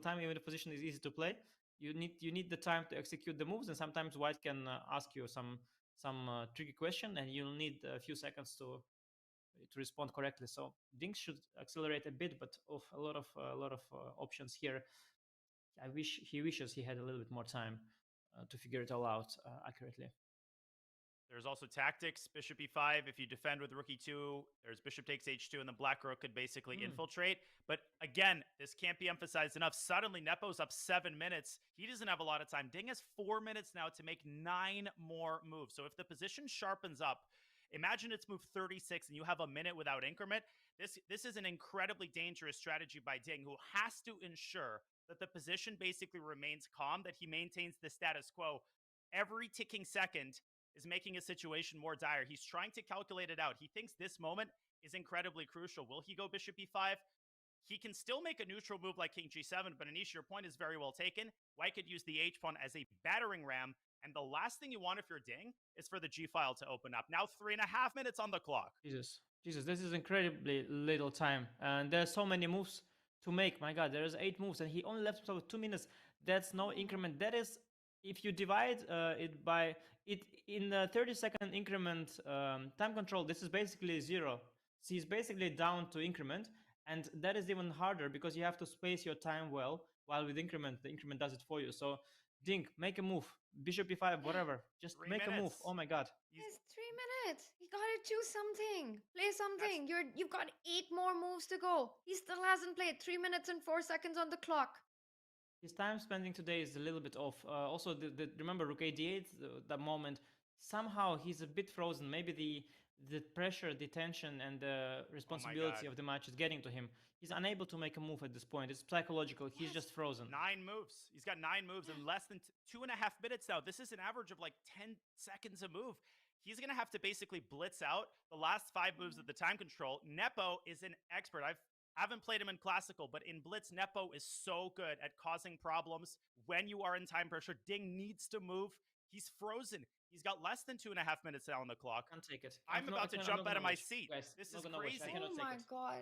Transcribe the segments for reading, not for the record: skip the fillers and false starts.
time, even if position is easy to play. You need the time to execute the moves, and sometimes white can ask you some tricky question, and you'll need a few seconds to respond correctly. So Dink should accelerate a bit, but of a lot of options here. He wishes he had a little bit more time to figure it all out accurately. There's also tactics, bishop e5. If you defend with rook e2, there's bishop takes h2, and the black rook could basically infiltrate. But again, this can't be emphasized enough. Suddenly, Nepo's up 7 minutes. He doesn't have a lot of time. Ding has 4 minutes now to make 9 more moves. So if the position sharpens up, imagine it's move 36 and you have a minute without increment. This is an incredibly dangerous strategy by Ding, who has to ensure that the position basically remains calm, that he maintains the status quo. Every ticking second is making a situation more dire. He's trying to calculate it out. He thinks this moment is incredibly crucial. Will he go bishop e5? He can still make a neutral move like king g7, but Anish, your point is very well taken. White could use the h-pawn as a battering ram, and the last thing you want if you're Ding is for the g-file to open up. Now 3.5 minutes on the clock. Jesus, this is incredibly little time, and there's so many moves to make. My God, there's 8 moves, and he only left himself with 2 minutes. That's no increment. That is, if you divide it by it in a 30-second increment time control, this is basically 0. So he's basically down to increment, and that is even harder because you have to space your time well, while with increment, the increment does it for you. So Dink, make a move. Bishop e5, whatever. Just make a move. Oh my God. It's 3 minutes. You gotta choose something. Play something. You've got 8 more moves to go. He still hasn't played. 3 minutes and 4 seconds on the clock. His time spending today is a little bit off. Also, remember rook a8, that moment, somehow he's a bit frozen. Maybe the pressure, the tension, and the responsibility of the match is getting to him. He's unable to make a move at this point. It's psychological. He's just frozen. 9 moves. He's got 9 moves in less than 2.5 minutes now. This is an average of like 10 seconds a move. He's going to have to basically blitz out the last 5 moves of the time control. Nepo is an expert. I haven't played him in Classical, but in Blitz, Nepo is so good at causing problems when you are in time pressure. Ding needs to move. He's frozen. He's got less than 2.5 minutes now on the clock. Can't take it. I'm about to jump out of my seat. Guys, this is crazy. Oh my God.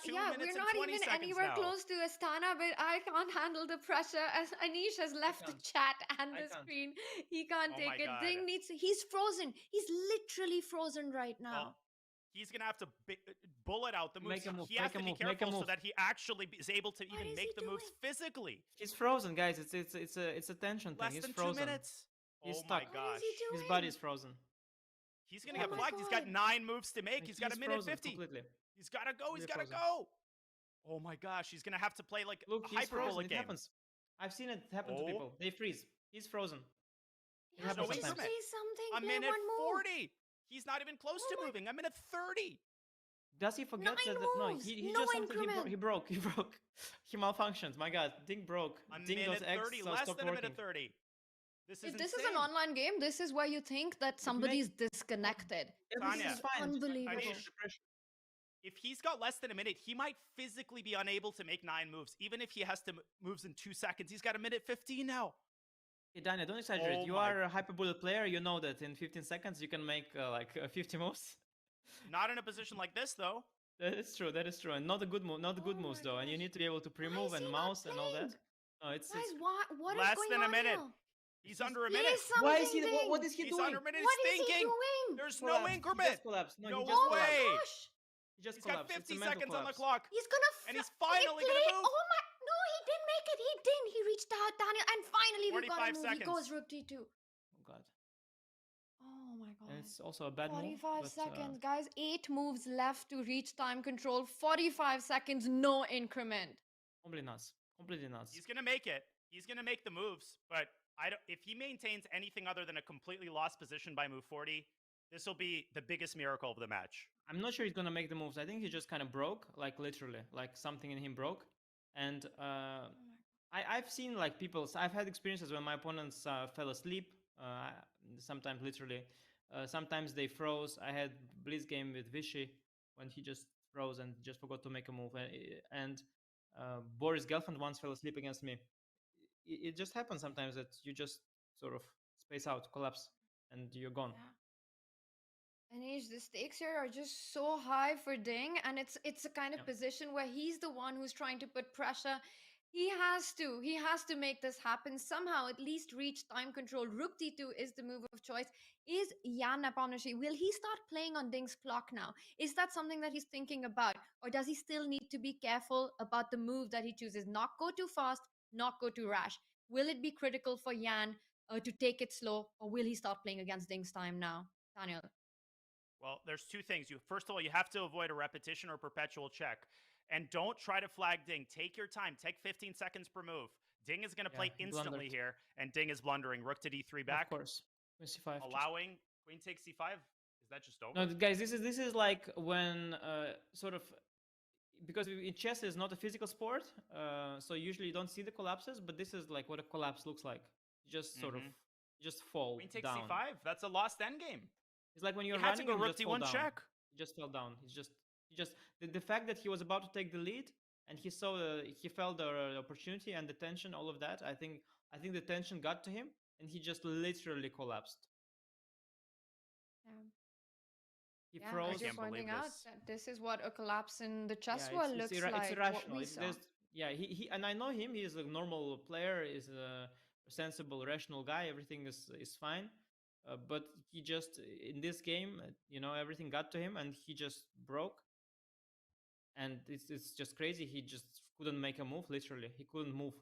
2 yeah, minutes we're and not 20 even seconds anywhere now. close to Astana, but I can't handle the pressure. As Anish has left the chat and the screen, he can't take it. Ding he's frozen. He's literally frozen right now. Well, he's going to have to bullet out the moves. Make a move, he has to be careful so that he actually is able to even make the moves physically. He's frozen, guys. It's a tension thing. Less than frozen. 2 minutes. He's oh stuck. my gosh. His body's frozen. He's going to get flagged. He's got 9 moves to make. He's got a minute 50. Completely. He's got to go. He's got to go. Oh my gosh. He's going to have to play like a hyperbolic game. It happens. I've seen it happen to people. They freeze. He's frozen. It happens sometimes. Play something. A minute 40. He's not even close to moving. A minute 30. Does he forget that? No, he just something. He broke. He malfunctioned. My God, Ding broke. Ding minute 30. Less than a minute 30. If this is an online game, this is where you think that somebody's disconnected. Tanya, this is unbelievable. If he's got less than a minute, he might physically be unable to make 9 moves. Even if he has to moves in 2 seconds, he's got a minute 15 now. Hey, Dania, don't exaggerate. You are a hyperbolic player. You know that in 15 seconds you can make like 50 moves. Not in a position like this, though. That is true. That is true. And not a good move. Not the good moves, though. And you need to be able to pre-move and mouse and all that. No, it's guys, what less is than a minute. Now? He's under a minute. Why is he? What is he He's doing? Under a minute. He's thinking. There's no increment. He just collapsed. No way. Oh He just he's collapsed. got 50 seconds on the clock. He's gonna. And he's finally gonna move. Oh my! No, he didn't make it. He didn't. He reached out, Daniel, and finally we got a move. Seconds. He goes rook d2. Oh God. Oh my God. And it's also a bad 45 move. seconds, guys. 8 moves left to reach time control. 45 seconds, no increment. Completely nuts. Completely nuts. He's gonna make it. He's gonna make the moves, but if he maintains anything other than a completely lost position by move 40, this will be the biggest miracle of the match. I'm not sure he's gonna make the moves. I think he just kind of broke, like literally, like something in him broke. And I've seen like people. I've had experiences when my opponents fell asleep. Sometimes literally. Sometimes they froze. I had blitz game with Vichy when he just froze and just forgot to make a move. And Boris Gelfand once fell asleep against me. It just happens sometimes that you just sort of space out, collapse, and you're gone. Yeah. Anish, the stakes here are just so high for Ding, and it's a kind of position where he's the one who's trying to put pressure. He has to. He has to make this happen somehow. At least reach time control. Rook d2 is the move of choice. Is Jan Nepomucci, will he start playing on Ding's clock now? Is that something that he's thinking about, or does he still need to be careful about the move that he chooses? Not go too fast, not go too rash. Will it be critical for Jan to take it slow, or will he start playing against Ding's time now, Daniel? Well, there's two things. First of all, you have to avoid a repetition or perpetual check. And don't try to flag Ding. Take your time. Take 15 seconds per move. Ding is going to play instantly here, and Ding is blundering. Rook to d3 back. Of course. Queen c5. Allowing queen takes c5. Is that just over? No, guys, this is like when sort of, because in chess is not a physical sport, so usually you don't see the collapses, but this is like what a collapse looks like. You just sort of just fall queen takes down. c5. That's a lost endgame. It's like when you're running, to go rook d1 check. He just fell down. The fact that he was about to take the lead and he saw he felt the opportunity and the tension, all of that. I think the tension got to him and he just literally collapsed. Yeah. He froze. Just pointing out that this is what a collapse in the chessboard looks like. It's irrational. He and I know him. He's a normal player. He's a sensible, rational guy. Everything is fine. But he just, in this game, everything got to him and he just broke. And it's just crazy. He just couldn't make a move, literally. He couldn't move.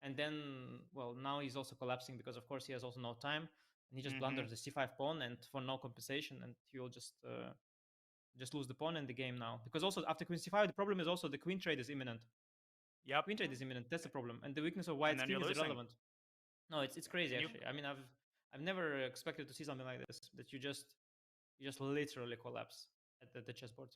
And then, well, now he's also collapsing because, of course, he has also no time. And he just blunders the c5 pawn and for no compensation. And he will just lose the pawn in the game now. Because also, after queen c5, the problem is also the queen trade is imminent. Yep. Queen trade is imminent. That's the problem. And the weakness of white's king is irrelevant. No, it's crazy, actually. I mean, I've never expected to see something like this, that you just literally collapse at the chessboard.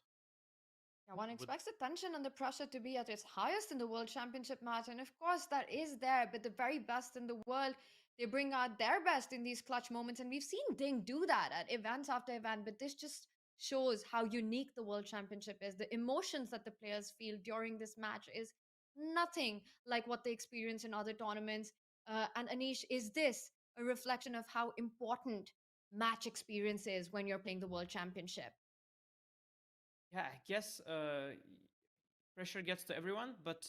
Yeah, one expects the tension and the pressure to be at its highest in the World Championship match, and of course that is there, but the very best in the world, they bring out their best in these clutch moments, and we've seen Ding do that at events after event, but this just shows how unique the World Championship is. The emotions that the players feel during this match is nothing like what they experience in other tournaments. And Anish, is this a reflection of how important match experience is when you're playing the World Championship? Yeah, I guess pressure gets to everyone, but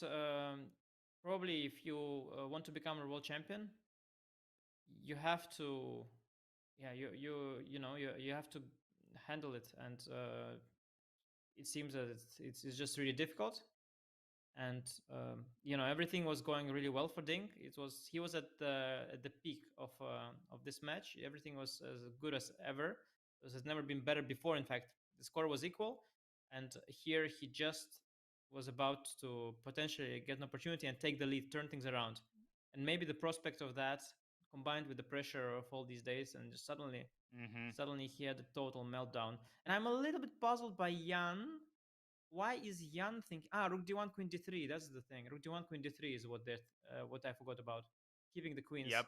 probably if you want to become a world champion, you have to, you have to handle it, and it seems that it's just really difficult. And everything was going really well for Ding. He was at the peak of this match. Everything was as good as ever. This has never been better before. In fact, the score was equal, and here he just was about to potentially get an opportunity and take the lead, turn things around. And maybe the prospect of that, combined with the pressure of all these days, and just suddenly he had a total meltdown. And I'm a little bit puzzled by Jan. Why is Jan thinking? Rook d1, queen d3. That's the thing. Rook d1, queen d3 is what I forgot about. Keeping the queens. Yep.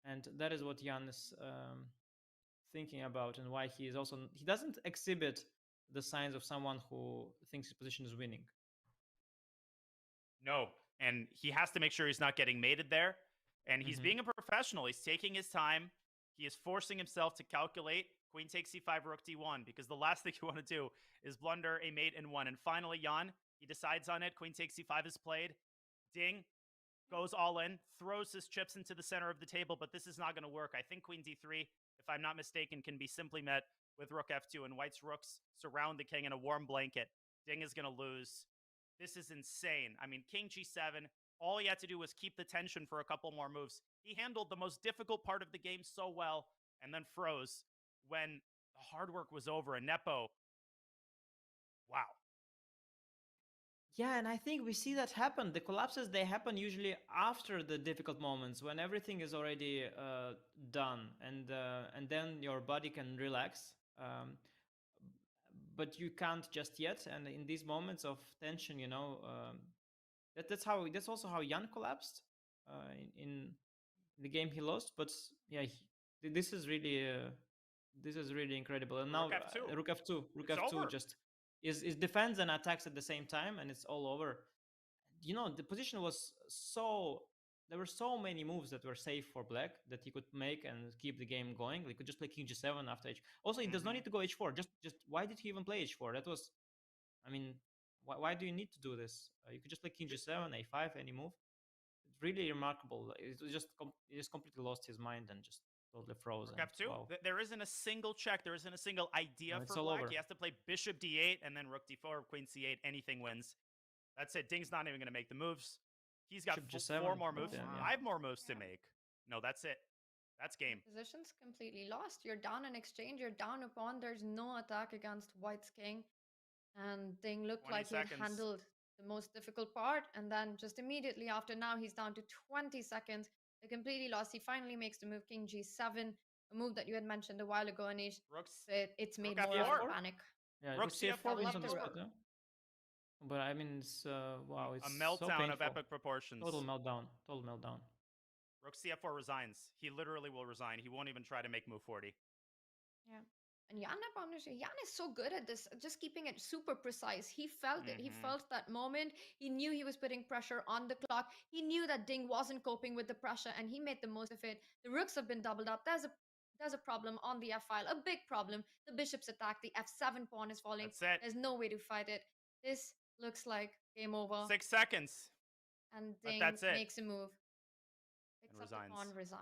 And that is what Jan is thinking about, and why he doesn't exhibit the signs of someone who thinks his position is winning. No, and he has to make sure he's not getting mated there. And he's being a professional. He's taking his time. He is forcing himself to calculate. Queen takes c5, rook d1, because the last thing you want to do is blunder a mate in one. And finally, Jan, he decides on it. Queen takes c5 is played. Ding goes all in, throws his chips into the center of the table, but this is not going to work. I think queen d3, if I'm not mistaken, can be simply met with rook f2, and white's rooks surround the king in a warm blanket. Ding is going to lose. This is insane. I mean, king g7, all he had to do was keep the tension for a couple more moves. He handled the most difficult part of the game so well, and then froze when the hard work was over. And Nepo, wow. Yeah, and I think we see that happen. The collapses, they happen usually after the difficult moments, when everything is already done, and then your body can relax. But you can't just yet. And in these moments of tension, that's also how Jan collapsed in the game he lost. But yeah, this is really incredible. And now rook f2 just is defends and attacks at the same time, and it's all over. The position was there were so many moves that were safe for black that he could make and keep the game going. He could just play king g7 after h. Also, he does not need to go h4. Just why did he even play h4? That was, I mean, why do you need to do this? You could just play king g7, a5, any move. really remarkable. It was just he just completely lost his mind and just totally frozen. Rook F2. Wow. There isn't a single check. There isn't a single idea No, it's for all black. over. He has to play bishop d8 and then rook d4, queen c8. Anything wins. That's it. Ding's not even going to make the moves. He's got Bishop G7, 4 more but moves. then, yeah. 5 more moves to Yeah. make. No, that's it. That's game. Position's completely lost. You're down in exchange. You're down a pawn. There's no attack against White's king. And Ding looked 20 like he had seconds. handled the most difficult part. And then just immediately after now, he's down to 20 seconds. They're completely lost. He finally makes the move King G7, a move that you had mentioned a while ago, Anish. Rook's But it's made Rook more of F4? a panic. Yeah, Rook rook C4 CF4 wins love on the the spot, rook. yeah. But I mean, it's wow, it's a so meltdown painful. of epic proportions. Total meltdown. Total meltdown. Rook CF4 resigns. He literally will resign. He won't even try to make move 40. Yeah. And Jan is so good at this, just keeping it super precise. He felt it. He felt that moment. He knew he was putting pressure on the clock. He knew that Ding wasn't coping with the pressure, and he made the most of it. The rooks have been doubled up. There's a problem on the f file, a big problem. The bishop's attack. The f7 pawn is falling. That's it. There's no way to fight it. This looks like game over. 6 seconds. And But Ding that's it. makes a move. Picks up the resigns. pawn, resigns.